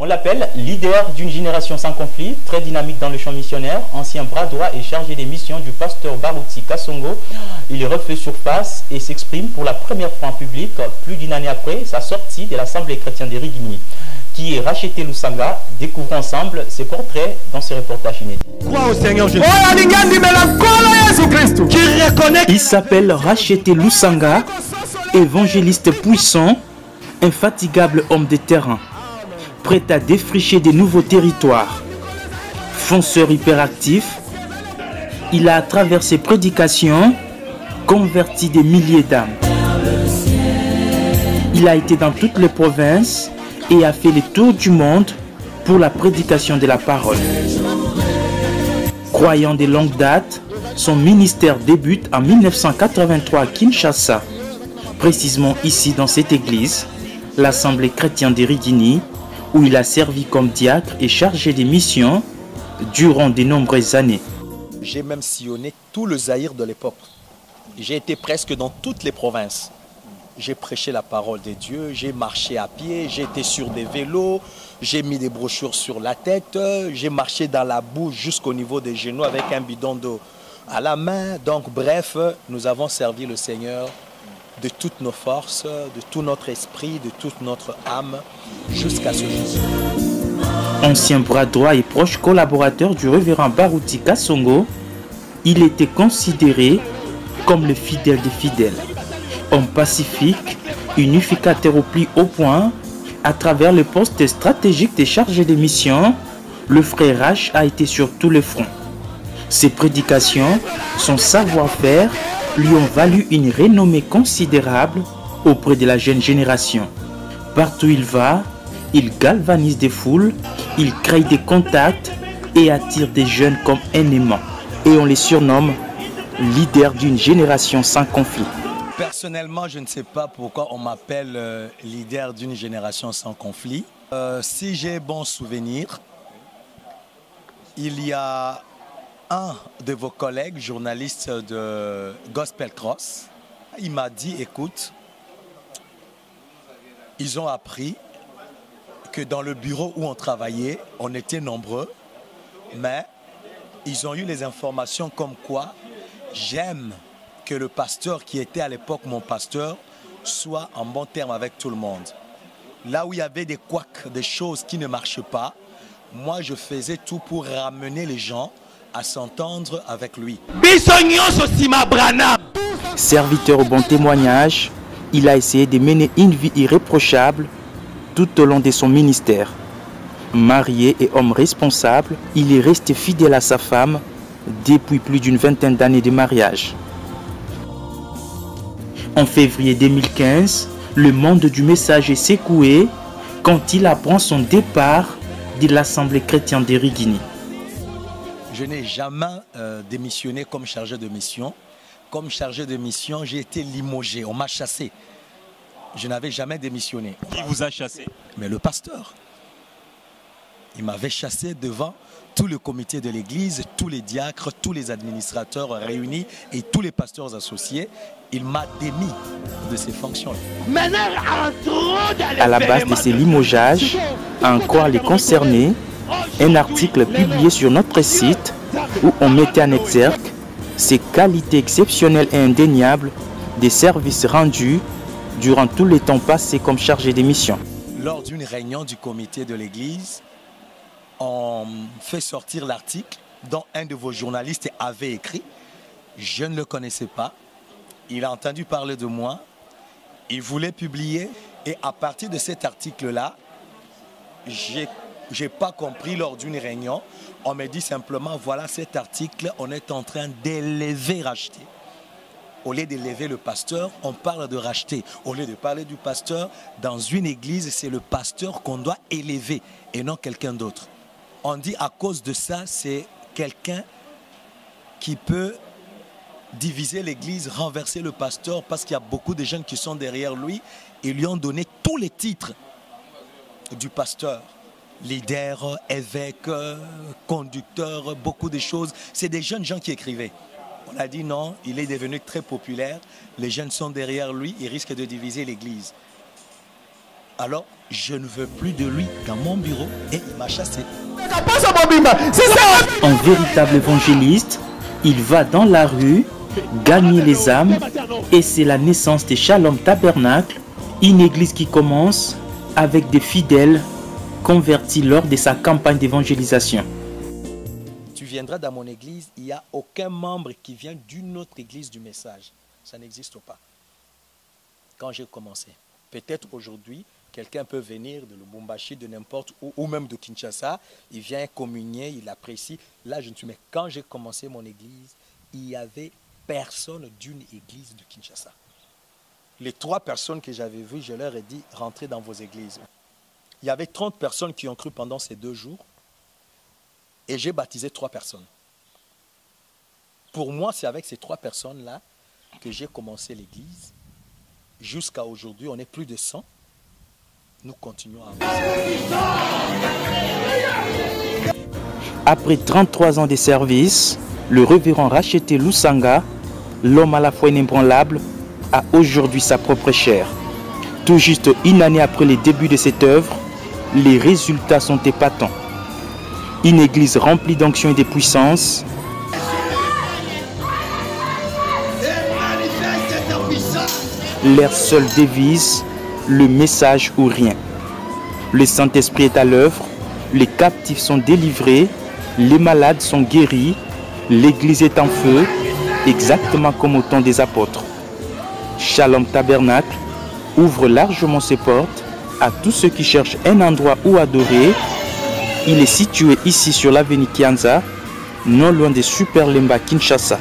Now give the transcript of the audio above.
On l'appelle leader d'une génération sans conflit, très dynamique dans le champ missionnaire, ancien bras droit et chargé des missions du pasteur Baruti Kasongo. Il refait surface et s'exprime pour la première fois en public, plus d'une année après sa sortie de l'Assemblée chrétienne de Rigini. Qui est Racheté Lusanga. Découvrons ensemble ses portraits dans ce reportage inédit. Crois au Seigneur Jésus. Il s'appelle Racheté Lusanga, évangéliste puissant, infatigable homme de terrain, prêt à défricher des nouveaux territoires. Fonceur hyperactif, il a à travers ses prédications converti des milliers d'âmes. Il a été dans toutes les provinces et a fait le tour du monde pour la prédication de la parole. Croyant de longue date, son ministère débute en 1983 à Kinshasa, précisément ici dans cette église, l'Assemblée chrétienne de Rigini, où il a servi comme diacre et chargé des missions durant de nombreuses années. J'ai même sillonné tout le Zaïre de l'époque. J'ai été presque dans toutes les provinces. J'ai prêché la parole de Dieu, j'ai marché à pied, j'ai été sur des vélos, j'ai mis des brochures sur la tête, j'ai marché dans la boue jusqu'au niveau des genoux avec un bidon d'eau à la main. Donc bref, nous avons servi le Seigneur de toutes nos forces, de tout notre esprit, de toute notre âme, jusqu'à ce jour. Ancien bras droit et proche collaborateur du révérend Baruti Kasongo, il était considéré comme le fidèle des fidèles. Homme pacifique, unificateur au plus haut point, à travers le poste stratégique des chargés de mission, le frère H a été sur tous les fronts. Ses prédications, son savoir-faire lui ont valu une renommée considérable auprès de la jeune génération. Partout où il va, il galvanise des foules, il crée des contacts et attire des jeunes comme un aimant. Et on les surnomme leader d'une génération sans conflit. Personnellement, je ne sais pas pourquoi on m'appelle leader d'une génération sans conflit. Si j'ai bon souvenir, il y a un de vos collègues, journalistes de Gospel Cross, il m'a dit, écoute, ils ont appris que dans le bureau où on travaillait, on était nombreux, mais ils ont eu les informations comme quoi j'aime que le pasteur qui était à l'époque mon pasteur soit en bon terme avec tout le monde. Là où il y avait des couacs, des choses qui ne marchaient pas, moi je faisais tout pour ramener les gens à s'entendre avec lui. Serviteur au bon témoignage, il a essayé de mener une vie irréprochable tout au long de son ministère. Marié et homme responsable, il est resté fidèle à sa femme depuis plus d'une vingtaine d'années de mariage. En février 2015, le monde du message est secoué quand il apprend son départ de l'Assemblée chrétienne de Rigini. Je n'ai jamais démissionné comme chargé de mission. Comme chargé de mission, j'ai été limogé, on m'a chassé. Je n'avais jamais démissionné. Qui vous a chassé? Mais le pasteur. Il m'avait chassé devant tout le comité de l'église, tous les diacres, tous les administrateurs réunis et tous les pasteurs associés. Il m'a démis de ces fonctions-là. À la base de ces limogeages, en quoi les concernés, un article publié sur notre site où on mettait en exergue ces qualités exceptionnelles et indéniables des services rendus durant tous les temps passés comme chargé des missions. Lors d'une réunion du comité de l'église, on fait sortir l'article dont un de vos journalistes avait écrit. Je ne le connaissais pas. Il a entendu parler de moi. Il voulait publier. Et à partir de cet article-là, j'ai pas compris lors d'une réunion. On me dit simplement, voilà cet article, on est en train d'élever Racheté. Au lieu d'élever le pasteur, on parle de Racheté. Au lieu de parler du pasteur, dans une église, c'est le pasteur qu'on doit élever et non quelqu'un d'autre. On dit à cause de ça, c'est quelqu'un qui peut diviser l'église, renverser le pasteur parce qu'il y a beaucoup de jeunes qui sont derrière lui et lui ont donné tous les titres du pasteur. Leader, évêque, conducteur, beaucoup de choses. C'est des jeunes gens qui écrivaient. On a dit non, il est devenu très populaire. Les jeunes sont derrière lui, il risque de diviser l'église. Alors, je ne veux plus de lui dans mon bureau et il m'a chassé. Un véritable évangéliste, il va dans la rue, gagner les âmes, et c'est la naissance de Shalom Tabernacle, une église qui commence avec des fidèles convertis lors de sa campagne d'évangélisation. Tu viendras dans mon église, il n'y a aucun membre qui vient d'une autre église du message. Ça n'existe pas. Quand j'ai commencé, peut-être aujourd'hui, quelqu'un peut venir de Lubumbashi, de n'importe où, ou même de Kinshasa, il vient communier, il apprécie. Là, je ne suis... Mais quand j'ai commencé mon église, il n'y avait personne d'une église de Kinshasa. Les 3 personnes que j'avais vues, je leur ai dit, rentrez dans vos églises. Il y avait 30 personnes qui ont cru pendant ces 2 jours. Et j'ai baptisé 3 personnes. Pour moi, c'est avec ces 3 personnes-là que j'ai commencé l'église. Jusqu'à aujourd'hui, on est plus de 100. Nous continuons à avancer. Après 33 ans de service, le révérend Racheté Lusanga, l'homme à la foi inébranlable, a aujourd'hui sa propre chair. Tout juste une année après le début de cette œuvre, les résultats sont épatants. Une église remplie d'onction et de puissance. Leur seule devise, le message ou rien. Le Saint-Esprit est à l'œuvre, les captifs sont délivrés, les malades sont guéris, l'église est en feu, exactement comme au temps des apôtres. Shalom Tabernacle ouvre largement ses portes à tous ceux qui cherchent un endroit où adorer. Il est situé ici sur l'avenue Kianza, non loin de Super Lemba, Kinshasa.